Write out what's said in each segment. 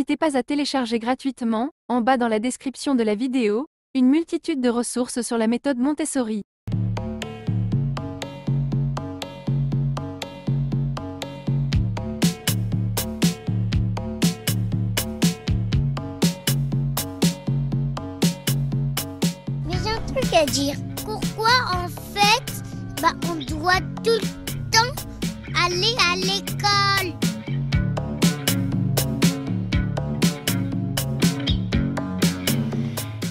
N'hésitez pas à télécharger gratuitement, en bas dans la description de la vidéo, une multitude de ressources sur la méthode Montessori. Mais j'ai un truc à dire. Pourquoi en fait, on doit tout le temps aller à l'école?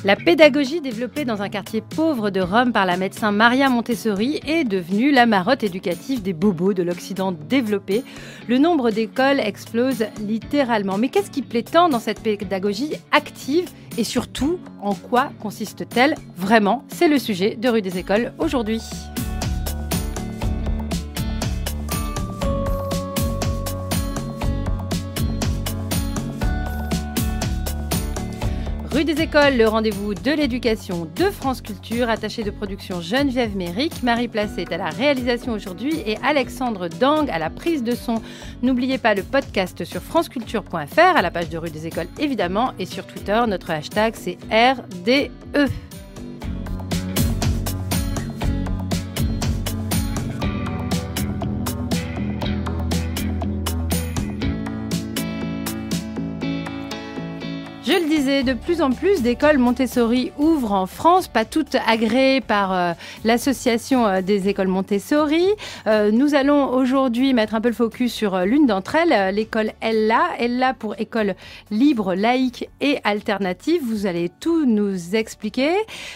La pédagogie développée dans un quartier pauvre de Rome par la médecin Maria Montessori est devenue la marotte éducative des bobos de l'Occident développé. Le nombre d'écoles explose littéralement. Mais qu'est-ce qui plaît tant dans cette pédagogie active et surtout, en quoi consiste-t-elle vraiment? C'est le sujet de Rue des Écoles aujourd'hui. Rue des Écoles, le rendez-vous de l'éducation de France Culture, attaché de production Geneviève Méric, Marie Placé est à la réalisation aujourd'hui et Alexandre Dang à la prise de son. N'oubliez pas le podcast sur franceculture.fr, à la page de Rue des Écoles évidemment, et sur Twitter, notre hashtag c'est RDE. Je le disais, de plus en plus d'écoles Montessori ouvrent en France, pas toutes agréées par l'association des écoles Montessori. Nous allons aujourd'hui mettre un peu le focus sur l'une d'entre elles, l'école Ella. Ella pour école libre, laïque et alternative. Vous allez tout nous expliquer.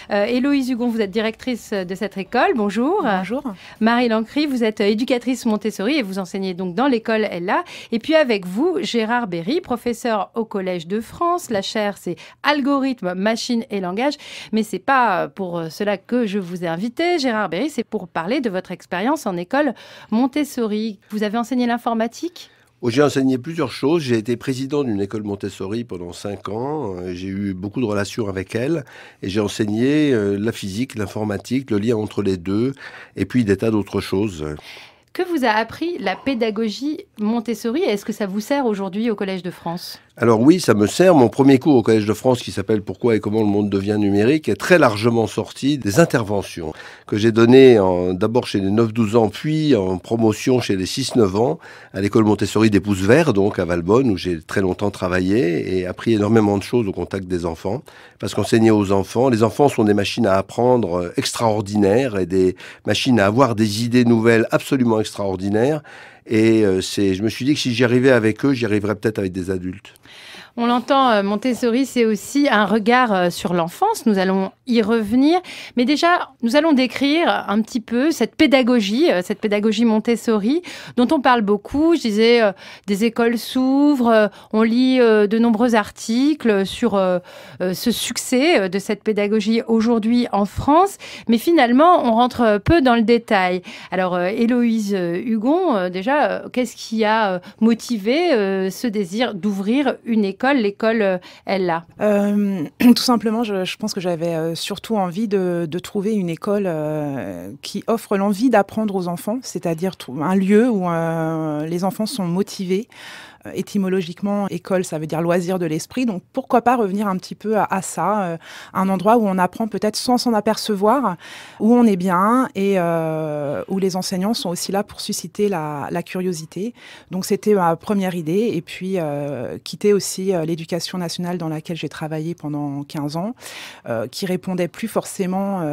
Héloïse Hugon, vous êtes directrice de cette école. Bonjour. Bonjour. Marie Lancry, vous êtes éducatrice Montessori et vous enseignez donc dans l'école Ella. Et puis avec vous, Gérard Berry, professeur au Collège de France. La chaire, c'est algorithme, machine et langage. Mais c'est pas pour cela que je vous ai invité, Gérard Berry, c'est pour parler de votre expérience en école Montessori. Vous avez enseigné l'informatique ? J'ai enseigné plusieurs choses. J'ai été président d'une école Montessori pendant 5 ans. J'ai eu beaucoup de relations avec elle. Et j'ai enseigné la physique, l'informatique, le lien entre les deux, et puis des tas d'autres choses. Que vous a appris la pédagogie Montessori? Est-ce que ça vous sert aujourd'hui au Collège de France? Alors oui, ça me sert. Mon premier cours au Collège de France, qui s'appelle « Pourquoi et comment le monde devient numérique », est très largement sorti des interventions que j'ai données d'abord chez les 9-12 ans, puis en promotion chez les 6-9 ans, à l'école Montessori des Pouces Verts, donc à Valbonne, où j'ai très longtemps travaillé et appris énormément de choses au contact des enfants. Parce qu'enseigner aux enfants, les enfants sont des machines à apprendre extraordinaires et des machines à avoir des idées nouvelles absolument extraordinaires. Et je me suis dit que si j'y arrivais avec eux, j'y arriverais peut-être avec des adultes. On l'entend, Montessori, c'est aussi un regard sur l'enfance. Nous allons y revenir. Mais déjà, nous allons décrire un petit peu cette pédagogie Montessori, dont on parle beaucoup. Je disais, des écoles s'ouvrent, on lit de nombreux articles sur ce succès de cette pédagogie aujourd'hui en France. Mais finalement, on rentre peu dans le détail. Alors, Héloïse Hugon, déjà, qu'est-ce qui a motivé ce désir d'ouvrir une école, l'école Ella? Tout simplement, je pense que j'avais surtout envie de trouver une école qui offre l'envie d'apprendre aux enfants, c'est-à-dire un lieu où les enfants sont motivés. Étymologiquement, école, ça veut dire loisir de l'esprit. Donc, pourquoi pas revenir un petit peu à ça, un endroit où on apprend peut-être sans s'en apercevoir, où on est bien et où les enseignants sont aussi là pour susciter la curiosité. Donc, c'était ma première idée. Et puis, quitter aussi l'éducation nationale dans laquelle j'ai travaillé pendant 15 ans, qui répondait plus forcément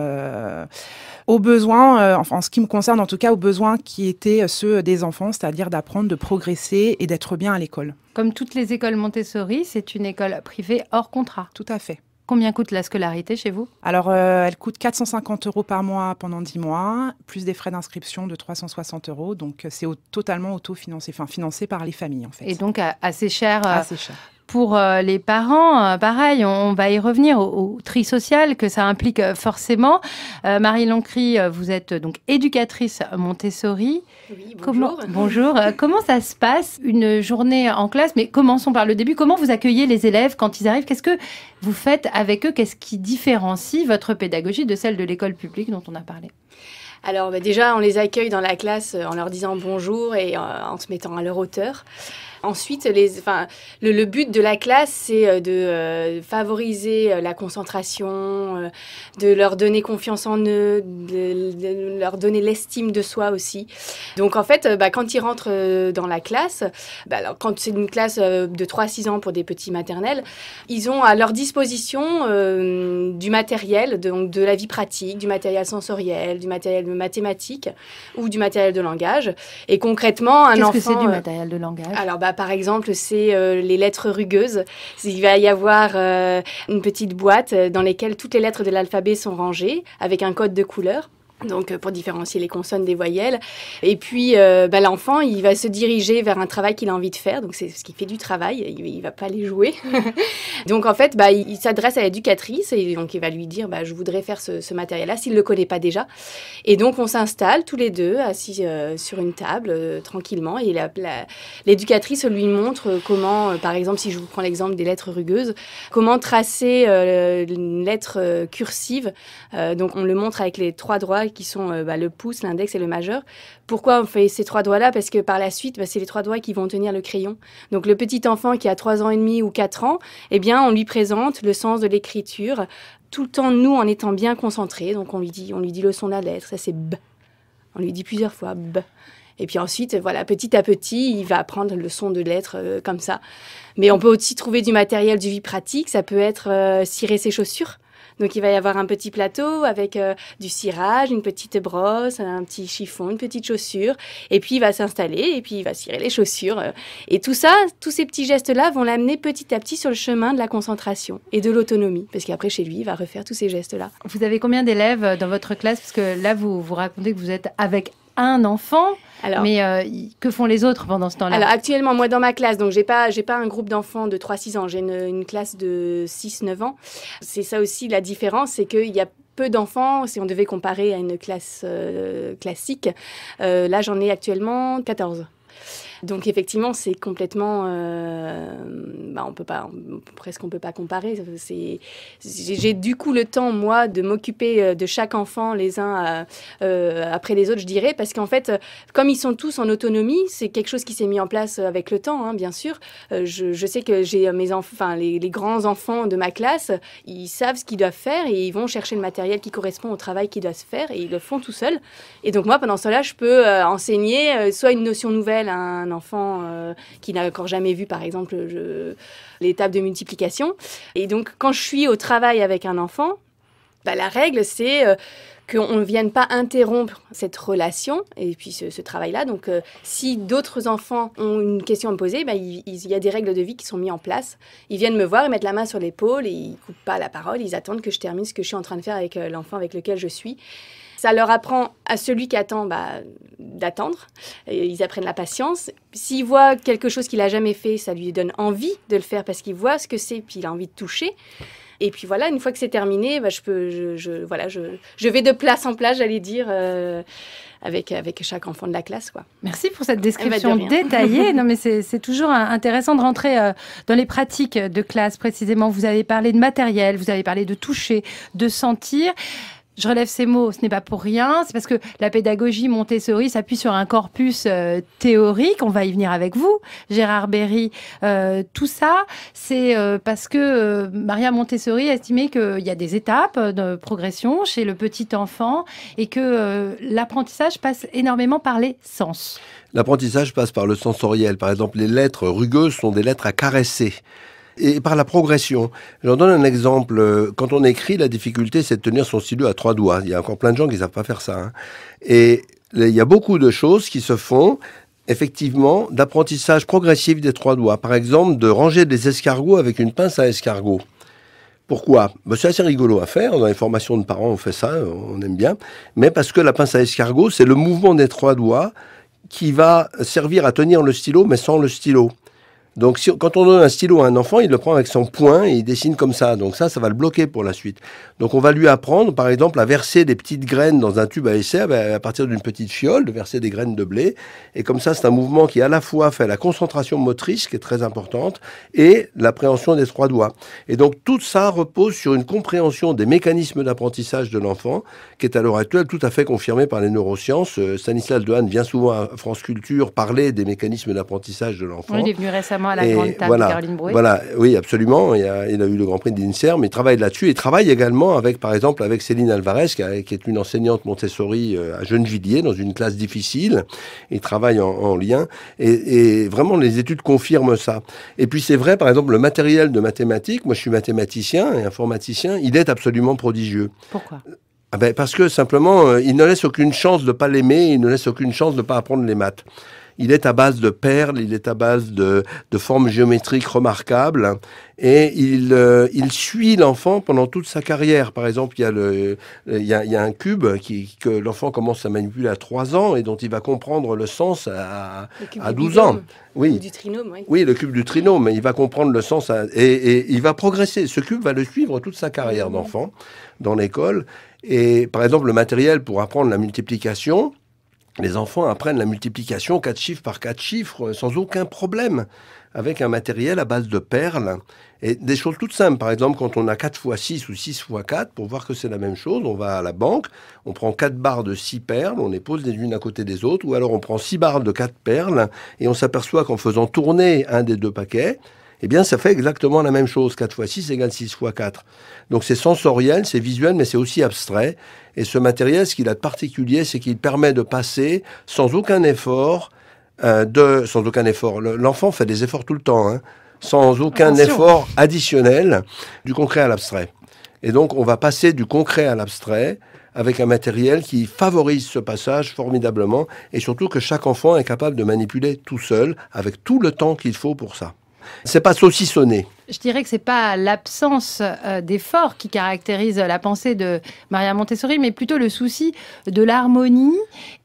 aux besoins, en ce qui me concerne en tout cas, aux besoins qui étaient ceux des enfants, c'est-à-dire d'apprendre, de progresser et d'être bien à l'école. Comme toutes les écoles Montessori, c'est une école privée hors contrat. Tout à fait. Combien coûte la scolarité chez vous? Alors, elle coûte 450 € par mois pendant 10 mois, plus des frais d'inscription de 360 €. Donc, c'est totalement autofinancé, financé par les familles, en fait. Et donc, assez cher. Assez cher. Pour les parents, pareil, on va y revenir au tri social que ça implique forcément. Marie Lancry, vous êtes donc éducatrice Montessori. Oui, bonjour. Bonjour. Comment ça se passe une journée en classe? Mais commençons par le début. Comment vous accueillez les élèves quand ils arrivent? Qu'est-ce que vous faites avec eux? Qu'est-ce qui différencie votre pédagogie de celle de l'école publique dont on a parlé? Alors déjà, on les accueille dans la classe en leur disant bonjour et en se mettant à leur hauteur. Ensuite, le but de la classe, c'est de favoriser la concentration, de leur donner confiance en eux, de leur donner l'estime de soi aussi. Donc en fait, quand ils rentrent dans la classe, alors, quand c'est une classe de 3 à 6 ans pour des petits maternels, ils ont à leur disposition du matériel, donc de la vie pratique, du matériel sensoriel, du matériel de mathématiques ou du matériel de langage. Et concrètement, un enfant... Qu'est-ce que c'est du matériel de langage? Alors, par exemple, c'est les lettres rugueuses. Il va y avoir une petite boîte dans laquelle toutes les lettres de l'alphabet sont rangées avec un code de couleur. Donc, pour différencier les consonnes des voyelles. Et puis, l'enfant, il va se diriger vers un travail qu'il a envie de faire. Donc, c'est ce qui fait du travail. Il va pas aller jouer. Donc, en fait, il s'adresse à l'éducatrice et donc, il va lui dire, je voudrais faire ce matériel-là, s'il le connaît pas déjà. Et donc, on s'installe tous les deux, assis sur une table, tranquillement. Et l'éducatrice lui montre comment, par exemple, si je vous prends l'exemple des lettres rugueuses, comment tracer une lettre cursive. Donc, on le montre avec les 3 doigts qui sont le pouce, l'index et le majeur. Pourquoi on fait ces 3 doigts-là? Parce que par la suite, c'est les 3 doigts qui vont tenir le crayon. Donc le petit enfant qui a 3 ans et demi ou 4 ans, eh bien, on lui présente le sens de l'écriture, tout le temps, nous, en étant bien concentrés. Donc on lui dit le son de la lettre, ça c'est B. On lui dit plusieurs fois B. Et puis ensuite, petit à petit, il va apprendre le son de lettres comme ça. Mais on peut aussi trouver du matériel de vie pratique. Ça peut être cirer ses chaussures. Donc, il va y avoir un petit plateau avec du cirage, une petite brosse, un petit chiffon, une petite chaussure. Et puis, il va s'installer et puis il va cirer les chaussures. Et tout ça, tous ces petits gestes-là vont l'amener petit à petit sur le chemin de la concentration et de l'autonomie. Parce qu'après, chez lui, il va refaire tous ces gestes-là. Vous avez combien d'élèves dans votre classe? Parce que là, vous racontez que vous êtes avec un enfant. Alors, mais que font les autres pendant ce temps-là? Alors actuellement, moi dans ma classe, donc j'ai pas un groupe d'enfants de 3-6 ans, j'ai une classe de 6-9 ans. C'est ça aussi la différence, c'est qu'il y a peu d'enfants, si on devait comparer à une classe classique. Là, j'en ai actuellement 14. Donc effectivement, c'est complètement, on peut pas comparer. J'ai du coup le temps moi de m'occuper de chaque enfant les uns après les autres, je dirais, parce qu'en fait, comme ils sont tous en autonomie, c'est quelque chose qui s'est mis en place avec le temps, hein, bien sûr. Je sais que j'ai mes enfants, les grands enfants de ma classe, ils savent ce qu'ils doivent faire et ils vont chercher le matériel qui correspond au travail qui doit se faire et ils le font tout seuls. Et donc moi, pendant cela, je peux enseigner soit une notion nouvelle à un enfant qui n'a encore jamais vu, par exemple, les tables de multiplication. Et donc, quand je suis au travail avec un enfant, la règle, c'est qu'on ne vienne pas interrompre cette relation et puis ce travail-là. Donc, si d'autres enfants ont une question à me poser, il y a des règles de vie qui sont mises en place. Ils viennent me voir, ils mettent la main sur l'épaule et ils ne coupent pas la parole. Ils attendent que je termine ce que je suis en train de faire avec l'enfant avec lequel je suis. Ça leur apprend à celui qui attend d'attendre. Ils apprennent la patience. S'il voit quelque chose qu'il n'a jamais fait, ça lui donne envie de le faire parce qu'il voit ce que c'est puis il a envie de toucher. Et puis voilà, une fois que c'est terminé, je vais de place en place, j'allais dire, avec chaque enfant de la classe, quoi. Merci pour cette description détaillée. Non, mais c'est toujours intéressant de rentrer dans les pratiques de classe, précisément. Vous avez parlé de matériel, vous avez parlé de toucher, de sentir. Je relève ces mots, ce n'est pas pour rien. C'est parce que la pédagogie Montessori s'appuie sur un corpus théorique. On va y venir avec vous, Gérard Berry. Tout ça, c'est parce que Maria Montessori estimait qu'il y a des étapes de progression chez le petit enfant et que l'apprentissage passe énormément par les sens. L'apprentissage passe par le sensoriel. Par exemple, les lettres rugueuses sont des lettres à caresser. Et par la progression. J'en donne un exemple. Quand on écrit, la difficulté, c'est de tenir son stylo à 3 doigts. Il y a encore plein de gens qui ne savent pas faire ça, hein. Et il y a beaucoup de choses qui se font, effectivement, d'apprentissage progressif des 3 doigts. Par exemple, de ranger des escargots avec une pince à escargot. Pourquoi? C'est assez rigolo à faire. Dans les formations de parents, on fait ça, on aime bien. Mais parce que la pince à escargot, c'est le mouvement des 3 doigts qui va servir à tenir le stylo, mais sans le stylo. Donc, quand on donne un stylo à un enfant, il le prend avec son poing et il dessine comme ça. Donc ça va le bloquer pour la suite. Donc on va lui apprendre, par exemple, à verser des petites graines dans un tube à essai à partir d'une petite fiole, de verser des graines de blé. Et comme ça, c'est un mouvement qui à la fois fait la concentration motrice, qui est très importante, et l'appréhension des 3 doigts. Et donc tout ça repose sur une compréhension des mécanismes d'apprentissage de l'enfant, qui est à l'heure actuelle tout à fait confirmée par les neurosciences. Stanislas Dehaene vient souvent à France Culture parler des mécanismes d'apprentissage de l'enfant. Oui, il est venu récemment à la grande table de Caroline Brouet. Voilà, oui, absolument. Il a eu le Grand Prix de l'INSERM, il travaille là-dessus. Il travaille également avec, par exemple, avec Céline Alvarez, qui est une enseignante Montessori à Gennevilliers, dans une classe difficile. Il travaille en lien. Et vraiment, les études confirment ça. Et puis, c'est vrai, par exemple, le matériel de mathématiques, moi je suis mathématicien et informaticien, il est absolument prodigieux. Pourquoi ? Parce que simplement, il ne laisse aucune chance de ne pas l'aimer, il ne laisse aucune chance de ne pas apprendre les maths. Il est à base de perles, il est à base de formes géométriques remarquables et il suit l'enfant pendant toute sa carrière. Par exemple, il y a un cube que l'enfant commence à manipuler à 3 ans et dont il va comprendre le sens à 12 ans. Oui. Du trinôme, oui. Oui, le cube du trinôme, il va comprendre le sens et il va progresser. Ce cube va le suivre toute sa carrière d'enfant dans l'école. Et par exemple, le matériel pour apprendre la multiplication, les enfants apprennent la multiplication 4 chiffres par 4 chiffres sans aucun problème, avec un matériel à base de perles. Et des choses toutes simples. Par exemple, quand on a 4 x 6 ou 6 x 4, pour voir que c'est la même chose, on va à la banque, on prend 4 barres de 6 perles, on les pose les unes à côté des autres, ou alors on prend 6 barres de 4 perles, et on s'aperçoit qu'en faisant tourner un des 2 paquets, eh bien, ça fait exactement la même chose. 4 x 6 égale 6 x 4. Donc, c'est sensoriel, c'est visuel, mais c'est aussi abstrait. Et ce matériel, ce qu'il a de particulier, c'est qu'il permet de passer sans aucun effort, L'enfant fait des efforts tout le temps, hein, sans aucun effort additionnel, du concret à l'abstrait. Et donc, on va passer du concret à l'abstrait avec un matériel qui favorise ce passage formidablement, et surtout que chaque enfant est capable de manipuler tout seul, avec tout le temps qu'il faut pour ça. C'est pas saucissonné. Je dirais que c'est pas l'absence d'effort qui caractérise la pensée de Maria Montessori, mais plutôt le souci de l'harmonie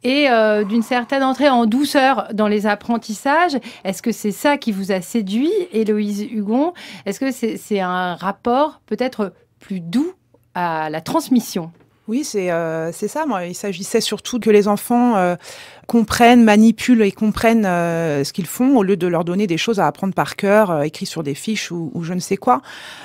et d'une certaine entrée en douceur dans les apprentissages. Est-ce que c'est ça qui vous a séduit, Héloïse Hugon ? Est-ce que c'est un rapport peut-être plus doux à la transmission ? Oui, c'est ça. Moi, il s'agissait surtout que les enfants comprennent, manipulent et comprennent ce qu'ils font au lieu de leur donner des choses à apprendre par cœur, écrits sur des fiches ou je ne sais quoi.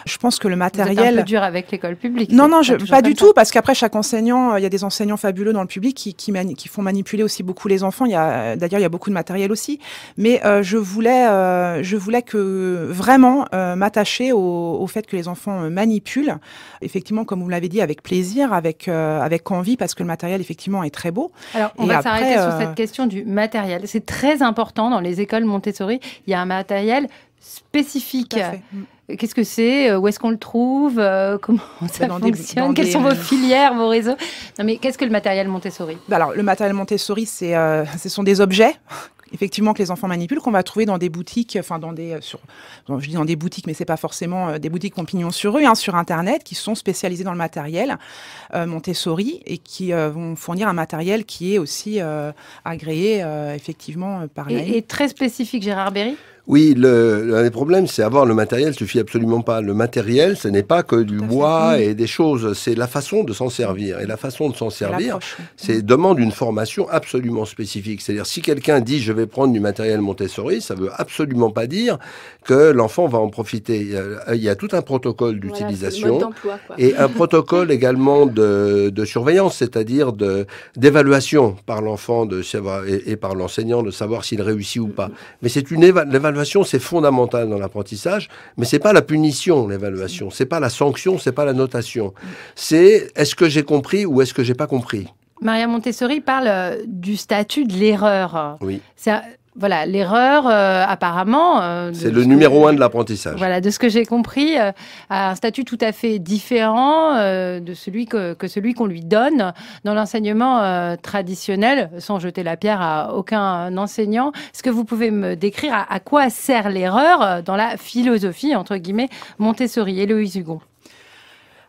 Je pense que le matériel... Vous êtes un peu dur avec l'école publique. Non, pas du tout, parce qu'après, chaque enseignant, il y a des enseignants fabuleux dans le public qui font manipuler aussi beaucoup les enfants. D'ailleurs, il y a beaucoup de matériel aussi. Mais je voulais que vraiment m'attacher au fait que les enfants manipulent, effectivement, comme vous l'avez dit, avec plaisir, avec envie, parce que le matériel, effectivement, est très beau. Alors, on va s'arrêter sur cette question du matériel. C'est très important dans les écoles Montessori. Il y a un matériel spécifique. Qu'est-ce que c'est ? Où est-ce qu'on le trouve ? Comment ça fonctionne ? Quelles sont vos filières, vos réseaux ? Non, mais qu'est-ce que le matériel Montessori ? Alors, le matériel Montessori, ce sont des objets effectivement que les enfants manipulent, qu'on va trouver dans des boutiques, enfin je dis dans des boutiques, mais c'est pas forcément des boutiques qui ont pignon sur rue, hein, sur Internet, qui sont spécialisées dans le matériel Montessori et qui vont fournir un matériel qui est aussi agréé effectivement par l'AE. Et très spécifique, Gérard Berry ? Oui, l'un des problèmes, c'est avoir le matériel, suffit absolument pas. Le matériel, ce n'est pas que du bois et des choses, c'est la façon de s'en servir. Et la façon de s'en servir, demande une formation absolument spécifique. C'est-à-dire, si quelqu'un dit « je vais prendre du matériel Montessori », ça veut absolument pas dire que l'enfant va en profiter. Il y a tout un protocole d'utilisation et un protocole également de surveillance, c'est-à-dire d'évaluation par l'enfant et par l'enseignant de savoir s'il réussit ou pas. Mais c'est l'évaluation, c'est fondamental dans l'apprentissage, mais c'est pas la punition, l'évaluation. C'est pas la sanction, c'est pas la notation. C'est est-ce que j'ai compris ou est-ce que j'ai pas compris. Maria Montessori parle du statut de l'erreur. Oui. Voilà, l'erreur, apparemment... c'est le numéro 1 de l'apprentissage. Voilà, de ce que j'ai compris, a un statut tout à fait différent de celui que celui qu'on lui donne dans l'enseignement traditionnel, sans jeter la pierre à aucun enseignant. Est-ce que vous pouvez me décrire à quoi sert l'erreur dans la philosophie, entre guillemets, Montessori ? Héloïse Hugon.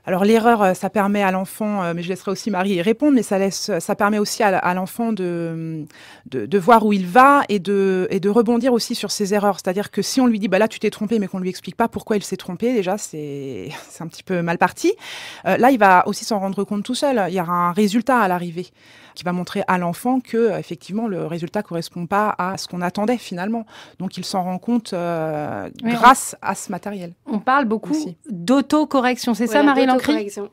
Alors l'erreur, ça permet à l'enfant, mais je laisserai aussi Marie y répondre, mais ça permet aussi à l'enfant de voir où il va et de rebondir aussi sur ses erreurs. C'est-à-dire que si on lui dit bah là tu t'es trompé, mais qu'on lui explique pas pourquoi il s'est trompé, déjà c'est un petit peu mal parti. Là il va aussi s'en rendre compte tout seul. Il y aura un résultat à l'arrivée qui va montrer à l'enfant que effectivement le résultat correspond pas à ce qu'on attendait finalement. Donc il s'en rend compte grâce à ce matériel. On parle beaucoup d'autocorrection, c'est ça Marie Lancry?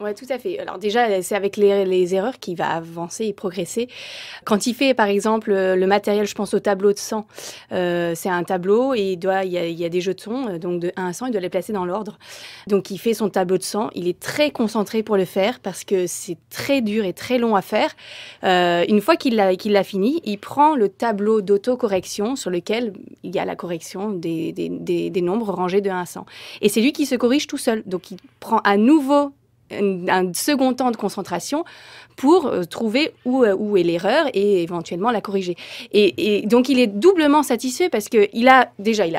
Oui, tout à fait. Alors déjà, c'est avec les erreurs qu'il va avancer et progresser. Quand il fait, par exemple, le matériel, je pense au tableau de 100, c'est un tableau et il y a des jetons, donc de 1 à 100, il doit les placer dans l'ordre. Donc il fait son tableau de 100, il est très concentré pour le faire parce que c'est très dur et très long à faire. Une fois qu'il l'a fini, il prend le tableau d'autocorrection sur lequel il y a la correction des nombres rangés de 1 à 100. Et c'est lui qui se corrige tout seul. Donc il prend à nouveau un second temps de concentration pour trouver où est l'erreur et éventuellement la corriger. Et donc, il est doublement satisfait parce qu'il a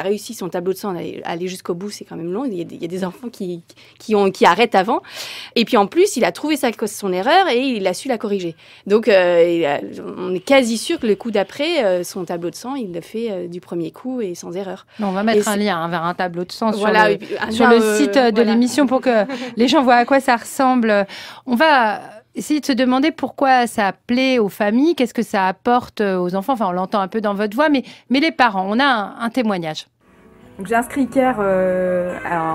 réussi son tableau de 100, aller jusqu'au bout, c'est quand même long. Il y a des enfants qui arrêtent avant. Et puis, en plus, il a trouvé son erreur et il a su la corriger. Donc, on est quasi sûr que le coup d'après, son tableau de 100, il le fait du premier coup et sans erreur. On va mettre un lien vers un tableau de 100 voilà, sur le site de l'émission pour que les gens voient à quoi ça ressemble. On va essayer de se demander pourquoi ça plaît aux familles, qu'est-ce que ça apporte aux enfants. Enfin, on l'entend un peu dans votre voix, mais les parents, on a un témoignage. Donc, j'ai inscrit Iker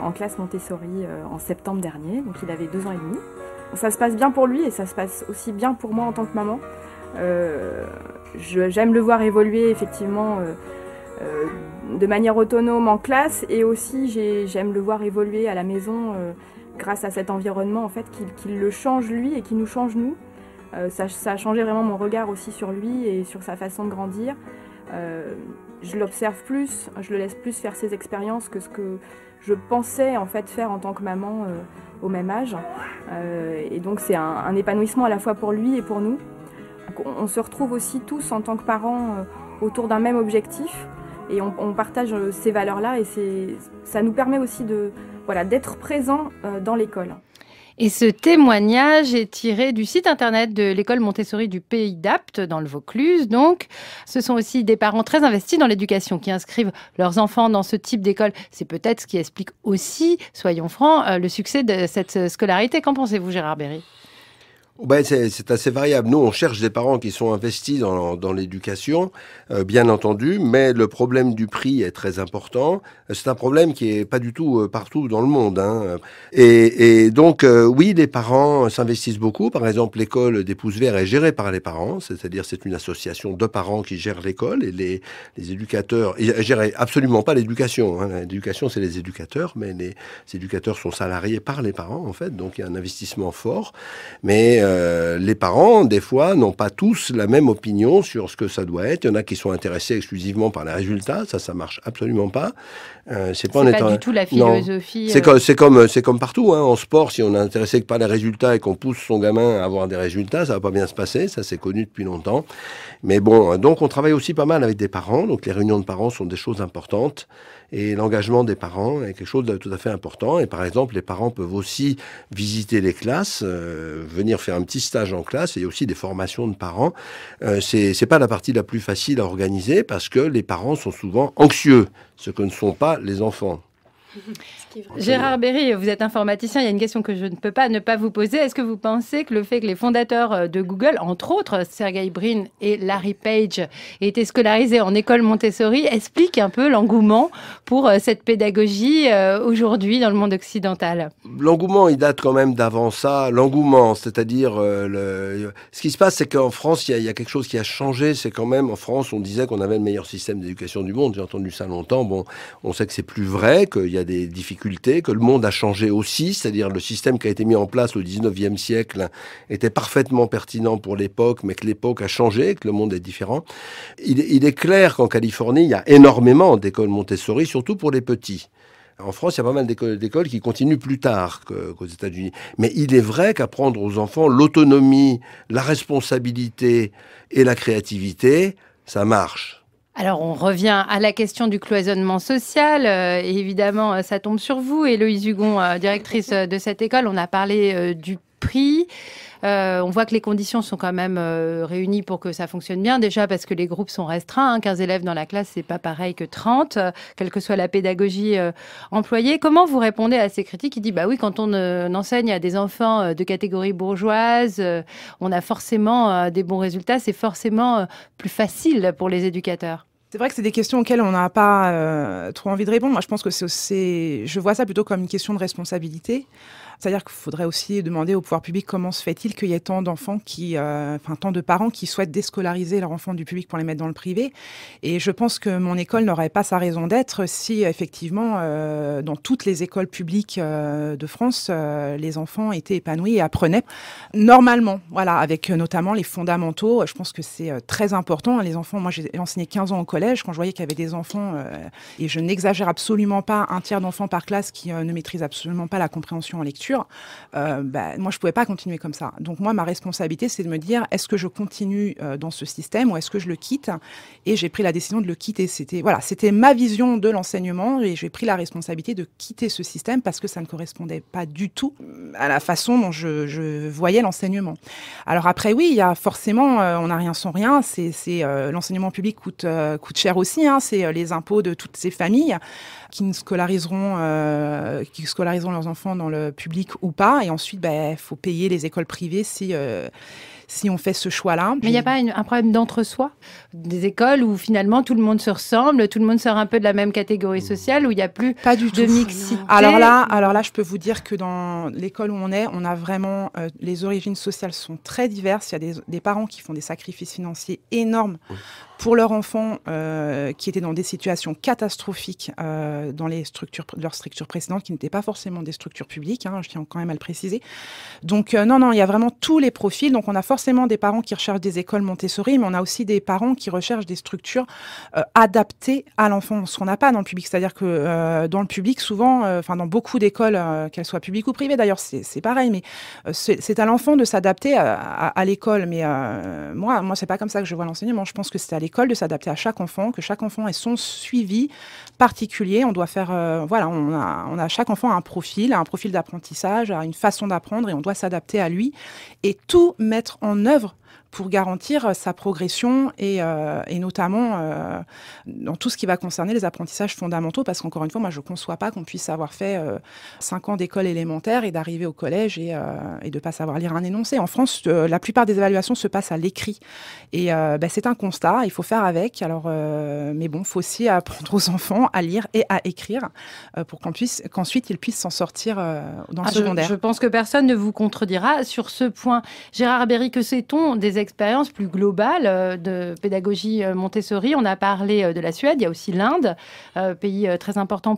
en classe Montessori en septembre dernier, donc il avait 2 ans et demi. Ça se passe bien pour lui et ça se passe aussi bien pour moi en tant que maman. J'aime le voir évoluer effectivement de manière autonome en classe et aussi j'aime le voir évoluer à la maison grâce à cet environnement en fait qui le change lui et qui nous change nous. Ça a changé vraiment mon regard aussi sur lui et sur sa façon de grandir. Je l'observe plus, je le laisse plus faire ses expériences que ce que je pensais en fait faire en tant que maman au même âge. Et donc c'est un épanouissement à la fois pour lui et pour nous. Donc, on se retrouve aussi tous en tant que parents autour d'un même objectif et on partage ces valeurs-là et ça nous permet aussi d'être présents dans l'école. Et ce témoignage est tiré du site internet de l'école Montessori du Pays d'Apt, dans le Vaucluse. Donc, ce sont aussi des parents très investis dans l'éducation qui inscrivent leurs enfants dans ce type d'école. C'est peut-être ce qui explique aussi, soyons francs, le succès de cette scolarité. Qu'en pensez-vous, Gérard Berry ? Ben, c'est assez variable. Nous, on cherche des parents qui sont investis dans l'éducation, bien entendu, mais le problème du prix est très important. C'est un problème qui est pas du tout partout dans le monde, hein. Et donc, oui, les parents s'investissent beaucoup. Par exemple, l'école des Pouces Verts est gérée par les parents, c'est-à-dire c'est une association de parents qui gère l'école et les éducateurs. Ils gèrent absolument pas l'éducation, hein. L'éducation, c'est les éducateurs, mais les éducateurs sont salariés par les parents, en fait. Donc, il y a un investissement fort, mais les parents, des fois, n'ont pas tous la même opinion sur ce que ça doit être. Il y en a qui sont intéressés exclusivement par les résultats. Ça marche absolument pas. C'est pas du tout la philosophie. C'est comme partout, hein. En sport, si on est intéressé que par les résultats et qu'on pousse son gamin à avoir des résultats, ça va pas bien se passer. Ça, c'est connu depuis longtemps. Mais bon, donc on travaille aussi pas mal avec des parents. Donc les réunions de parents sont des choses importantes. Et l'engagement des parents est quelque chose de tout à fait important. Et par exemple, les parents peuvent aussi visiter les classes, venir faire un petit stage en classe. Et il y a aussi des formations de parents. C'est pas la partie la plus facile à organiser parce que les parents sont souvent anxieux, ce que ne sont pas les enfants. Gérard Berry, vous êtes informaticien, il y a une question que je ne peux pas ne pas vous poser. Est-ce que vous pensez que le fait que les fondateurs de Google, entre autres Sergey Brin et Larry Page, aient été scolarisés en école Montessori, explique un peu l'engouement pour cette pédagogie aujourd'hui dans le monde occidental? L'engouement, il date quand même d'avant ça. L'engouement, c'est-à-dire ce qui se passe, c'est qu'en France, il y a quelque chose qui a changé. C'est quand même, en France, on disait qu'on avait le meilleur système d'éducation du monde. J'ai entendu ça longtemps. Bon, on sait que c'est plus vrai, qu'il y a des difficultés, que le monde a changé aussi, c'est-à-dire le système qui a été mis en place au 19e siècle était parfaitement pertinent pour l'époque, mais que l'époque a changé, que le monde est différent. Il est clair qu'en Californie, il y a énormément d'écoles Montessori, surtout pour les petits. En France, il y a pas mal d'écoles qui continuent plus tard qu'aux États-Unis. Mais il est vrai qu'apprendre aux enfants l'autonomie, la responsabilité et la créativité, ça marche. Alors, on revient à la question du cloisonnement social. Et évidemment, ça tombe sur vous, Héloïse Hugon, directrice de cette école. On a parlé du prix. On voit que les conditions sont quand même réunies pour que ça fonctionne bien. Déjà parce que les groupes sont restreints. 15 élèves dans la classe, c'est pas pareil que 30, quelle que soit la pédagogie employée. Comment vous répondez à ces critiques qui disent bah oui, quand on enseigne à des enfants de catégorie bourgeoise, on a forcément des bons résultats. C'est forcément plus facile pour les éducateurs. C'est vrai que c'est des questions auxquelles on n'a pas trop envie de répondre. Moi, je pense que je vois ça plutôt comme une question de responsabilité. C'est-à-dire qu'il faudrait aussi demander au pouvoir public comment se fait-il qu'il y ait tant d'enfants tant de parents qui souhaitent déscolariser leurs enfants du public pour les mettre dans le privé. Et je pense que mon école n'aurait pas sa raison d'être si, effectivement, dans toutes les écoles publiques de France, les enfants étaient épanouis et apprenaient normalement, voilà, avec notamment les fondamentaux. Je pense que c'est très important. Les enfants, moi, j'ai enseigné 15 ans au collège. Quand je voyais qu'il y avait des enfants, et je n'exagère absolument pas, un tiers d'enfants par classe qui ne maîtrisent absolument pas la compréhension en lecture, moi, je ne pouvais pas continuer comme ça. Donc, moi, ma responsabilité, c'est de me dire, est-ce que je continue dans ce système ou est-ce que je le quitte? Et j'ai pris la décision de le quitter. C'était ma vision de l'enseignement et j'ai pris la responsabilité de quitter ce système parce que ça ne correspondait pas du tout à la façon dont je voyais l'enseignement. Alors après, oui, il y a forcément, on n'a rien sans rien. L'enseignement public coûte cher aussi. C'est les impôts de toutes ces familles qui scolariseront leurs enfants dans le public ou pas. Et ensuite, faut payer les écoles privées si on fait ce choix-là. Mais il n'y a pas un problème d'entre-soi des écoles où finalement tout le monde se ressemble, tout le monde sort un peu de la même catégorie sociale, où il n'y a plus de mixité? Alors là, je peux vous dire que dans l'école où on a vraiment... les origines sociales sont très diverses. Il y a des parents qui font des sacrifices financiers énormes pour leurs enfants qui étaient dans des situations catastrophiques dans leurs structures précédentes, qui n'étaient pas forcément des structures publiques, je tiens quand même à le préciser. Donc non, il y a vraiment tous les profils. Donc on a forcément des parents qui recherchent des écoles Montessori, mais on a aussi des parents qui recherchent des structures adaptées à l'enfant, ce qu'on n'a pas dans le public. C'est-à-dire que dans le public, souvent, dans beaucoup d'écoles, qu'elles soient publiques ou privées d'ailleurs, c'est pareil, mais c'est à l'enfant de s'adapter à l'école. Mais moi, c'est pas comme ça que je vois l'enseignement. Je pense que c'est à l'école de s'adapter à chaque enfant, que chaque enfant ait son suivi particulier. On doit faire, on a chaque enfant un profil d'apprentissage, une façon d'apprendre et on doit s'adapter à lui et tout mettre en œuvre pour garantir sa progression et notamment dans tout ce qui va concerner les apprentissages fondamentaux, parce qu'encore une fois, moi, je ne conçois pas qu'on puisse avoir fait 5 ans d'école élémentaire et d'arriver au collège et de ne pas savoir lire un énoncé. En France, la plupart des évaluations se passent à l'écrit. Et c'est un constat, il faut faire avec. Alors, mais bon, il faut aussi apprendre aux enfants à lire et à écrire pour qu'ensuite ils puissent s'en sortir dans le secondaire. Je pense que personne ne vous contredira sur ce point. Gérard Berry, que sait-on des expériences plus globales de pédagogie Montessori? On a parlé de la Suède, il y a aussi l'Inde, pays très important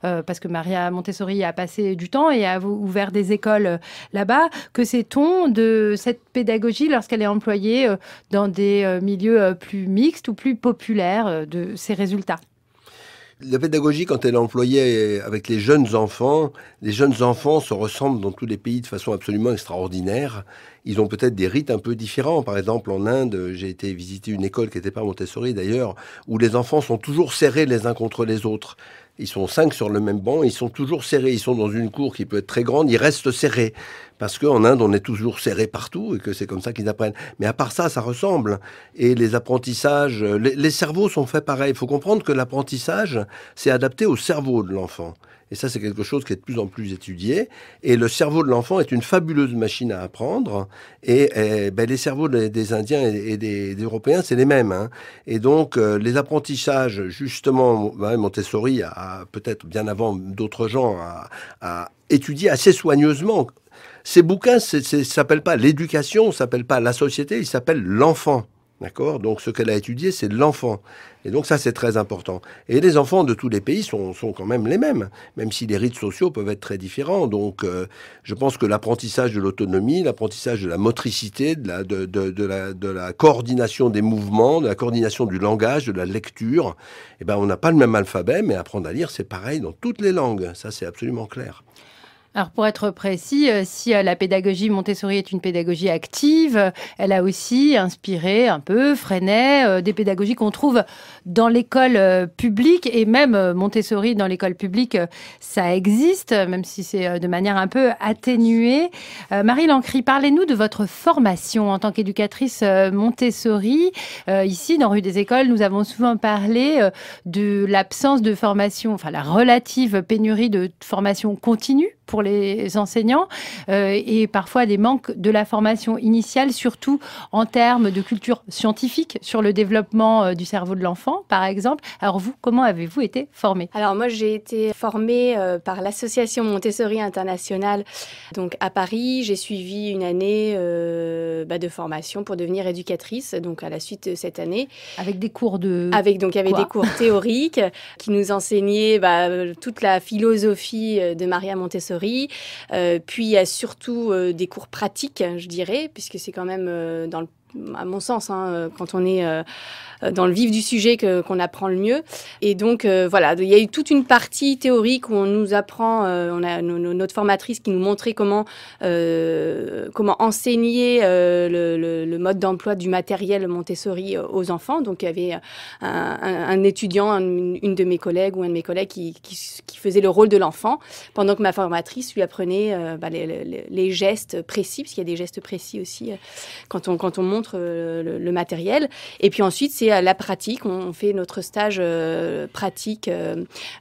parce que Maria Montessori a passé du temps et a ouvert des écoles là-bas. Que sait-on de cette pédagogie lorsqu'elle est employée dans des milieux plus mixtes ou plus populaires, de ses résultats? La pédagogie, quand elle est employée avec les jeunes enfants se ressemblent dans tous les pays de façon absolument extraordinaire. Ils ont peut-être des rites un peu différents. Par exemple, en Inde, j'ai été visiter une école qui n'était pas Montessori d'ailleurs, où les enfants sont toujours serrés les uns contre les autres. Ils sont 5 sur le même banc, ils sont toujours serrés. Ils sont dans une cour qui peut être très grande, ils restent serrés. Parce qu'en Inde, on est toujours serrés partout et que c'est comme ça qu'ils apprennent. Mais à part ça, ça ressemble. Et les apprentissages, les cerveaux sont faits pareil. Il faut comprendre que l'apprentissage, c'est adapté au cerveau de l'enfant. Et ça, c'est quelque chose qui est de plus en plus étudié. Et le cerveau de l'enfant est une fabuleuse machine à apprendre. Et les cerveaux des Indiens et des Européens, c'est les mêmes. Et donc, les apprentissages, justement, Montessori a peut-être bien avant d'autres gens, a étudié assez soigneusement. Ces bouquins, ça ne s'appelle pas l'éducation, ça ne s'appelle pas la société, il s'appelle l'enfant. D'accord? Donc, ce qu'elle a étudié, c'est l'enfant. Et donc, ça, c'est très important. Et les enfants de tous les pays sont quand même les mêmes, même si les rites sociaux peuvent être très différents. Donc, je pense que l'apprentissage de l'autonomie, l'apprentissage de la motricité, de la coordination des mouvements, de la coordination du langage, de la lecture, on n'a pas le même alphabet, mais apprendre à lire, c'est pareil dans toutes les langues. Ça, c'est absolument clair. Alors pour être précis, si la pédagogie Montessori est une pédagogie active, elle a aussi inspiré un peu, Freinet, des pédagogies qu'on trouve dans l'école publique, et même Montessori dans l'école publique, ça existe, même si c'est de manière un peu atténuée. Marie Lancry, parlez-nous de votre formation en tant qu'éducatrice Montessori. Ici, dans Rue des Écoles, nous avons souvent parlé de l'absence de formation, enfin la relative pénurie de formation continue pour les enseignants et parfois des manques de la formation initiale, surtout en termes de culture scientifique sur le développement du cerveau de l'enfant, par exemple. Alors vous, comment avez-vous été formée? Alors moi, j'ai été formée par l'association Montessori International, donc à Paris. J'ai suivi une année de formation pour devenir éducatrice, donc à la suite de cette année. Avec des cours de... Donc il y avait des cours théoriques qui nous enseignaient toute la philosophie de Maria Montessori. Puis il y a surtout des cours pratiques, je dirais, puisque c'est quand même, à mon sens, quand on est dans le vif du sujet qu'on apprend le mieux. Et donc, voilà, il y a eu toute une partie théorique où on nous apprend, on a notre formatrice qui nous montrait comment enseigner le mode d'emploi du matériel Montessori aux enfants. Donc, il y avait un étudiant, une de mes collègues ou un de mes collègues qui faisait le rôle de l'enfant, pendant que ma formatrice lui apprenait les gestes précis, parce qu'il y a des gestes précis aussi quand on montre le matériel. Et puis ensuite, c'est la pratique. On fait notre stage pratique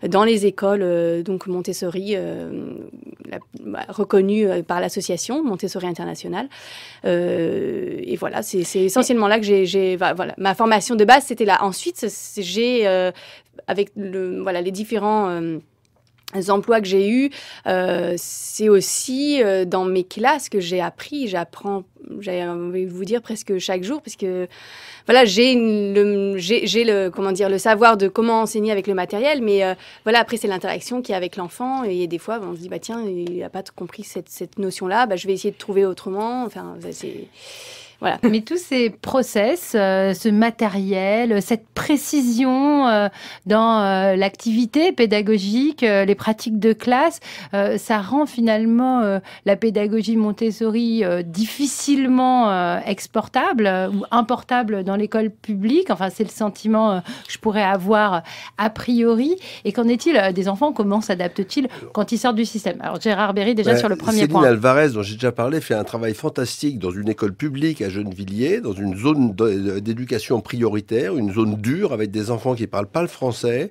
dans les écoles donc Montessori, reconnues par l'association Montessori International. Et voilà, c'est essentiellement là que voilà, ma formation de base, c'était là. Ensuite, j'ai, avec les différents... emplois que j'ai eus, c'est aussi dans mes classes que j'apprends, j'ai envie de vous dire presque chaque jour, parce que voilà, j'ai le savoir de comment enseigner avec le matériel, mais voilà, après c'est l'interaction qu'il y a avec l'enfant, et des fois on se dit tiens, il n'a pas compris cette notion-là, je vais essayer de trouver autrement. Enfin, c'est... Voilà. Mais tous ces process, ce matériel, cette précision dans l'activité pédagogique, les pratiques de classe, ça rend finalement la pédagogie Montessori difficilement exportable ou importable dans l'école publique. Enfin, c'est le sentiment que je pourrais avoir a priori. Et qu'en est-il des enfants? Comment s'adaptent-ils quand ils sortent du système? Alors, Gérard Berry, déjà sur le premier point. Céline Alvarez, dont j'ai déjà parlé, fait un travail fantastique dans une école publique à Gennevilliers, dans une zone d'éducation prioritaire, une zone dure avec des enfants qui ne parlent pas le français.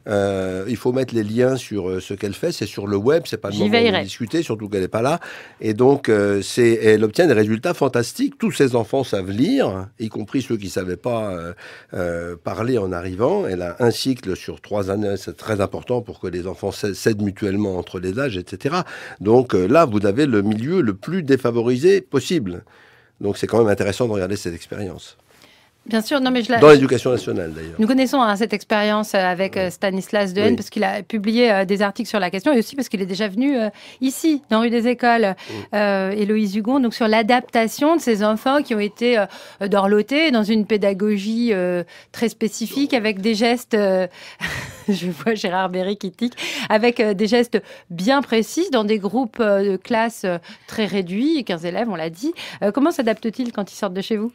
Il faut mettre les liens sur ce qu'elle fait, c'est sur le web, c'est pas le moment de discuter, surtout qu'elle n'est pas là. Et donc, elle obtient des résultats fantastiques. Tous ces enfants savent lire, y compris ceux qui ne savaient pas parler en arrivant. Elle a un cycle sur 3 années, c'est très important pour que les enfants s'aident mutuellement entre les âges, etc. Donc là, vous avez le milieu le plus défavorisé possible. Donc c'est quand même intéressant de regarder cette expérience. Bien sûr, non, mais dans l'éducation nationale d'ailleurs. Nous connaissons cette expérience avec Stanislas Dehaene, parce qu'il a publié des articles sur la question, et aussi parce qu'il est déjà venu ici, dans Rue des Écoles, Héloïse Hugon, donc sur l'adaptation de ces enfants qui ont été dorlotés dans une pédagogie très spécifique, avec des gestes, je vois Gérard Berry qui tique, avec des gestes bien précis, dans des groupes de classe très réduits, 15 élèves, on l'a dit. Comment s'adaptent-ils quand ils sortent de chez vous?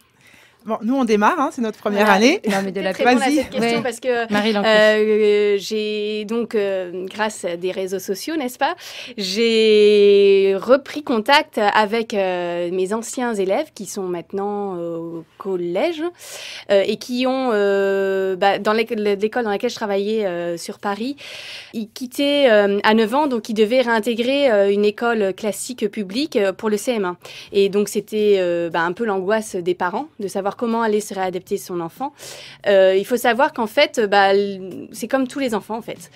Bon, nous, on démarre, c'est notre première année. Non, mais de la très à cette question, parce que j'ai donc, grâce à des réseaux sociaux, n'est-ce pas, j'ai repris contact avec mes anciens élèves qui sont maintenant au collège et qui ont, dans l'école dans laquelle je travaillais sur Paris, ils quittaient à 9 ans, donc ils devaient réintégrer une école classique publique pour le CM1. Et donc, c'était un peu l'angoisse des parents de savoir comment aller se réadapter son enfant. Il faut savoir qu'en fait, c'est comme tous les enfants, en fait.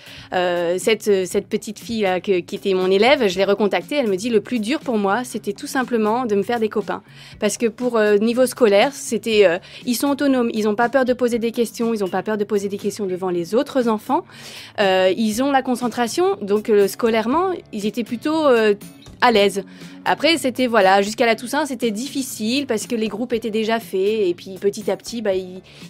Cette petite fille qui était mon élève, je l'ai recontactée, elle me dit, le plus dur pour moi, c'était tout simplement de me faire des copains. Parce que pour niveau scolaire, c'était, ils sont autonomes, ils n'ont pas peur de poser des questions, ils n'ont pas peur de poser des questions devant les autres enfants. Ils ont la concentration, donc scolairement, ils étaient plutôt... à l'aise. Après, c'était, jusqu'à la Toussaint, c'était difficile parce que les groupes étaient déjà faits jouer et puis petit à petit,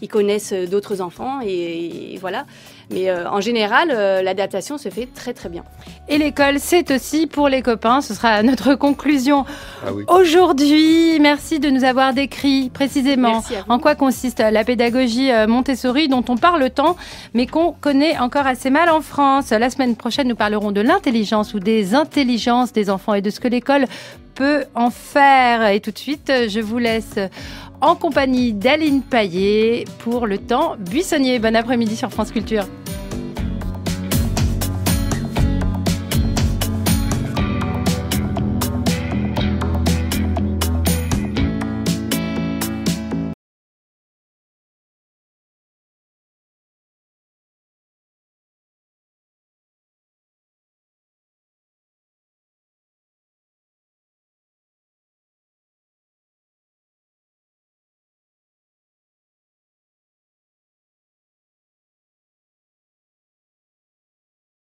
ils connaissent d'autres enfants et voilà. Mais en général, l'adaptation se fait très très bien. Et l'école, c'est aussi pour les copains. Ce sera notre conclusion Oui. aujourd'hui. Merci de nous avoir décrit précisément Merci à vous. en quoi consiste la pédagogie Montessori dont on parle tant, mais qu'on connaît encore assez mal en France. La semaine prochaine, nous parlerons de l'intelligence ou des intelligences des enfants et de ce que l'école peut en faire. Et tout de suite, je vous laisse en compagnie d'Aline Paillet pour le temps buissonnier. Bon après-midi sur France Culture.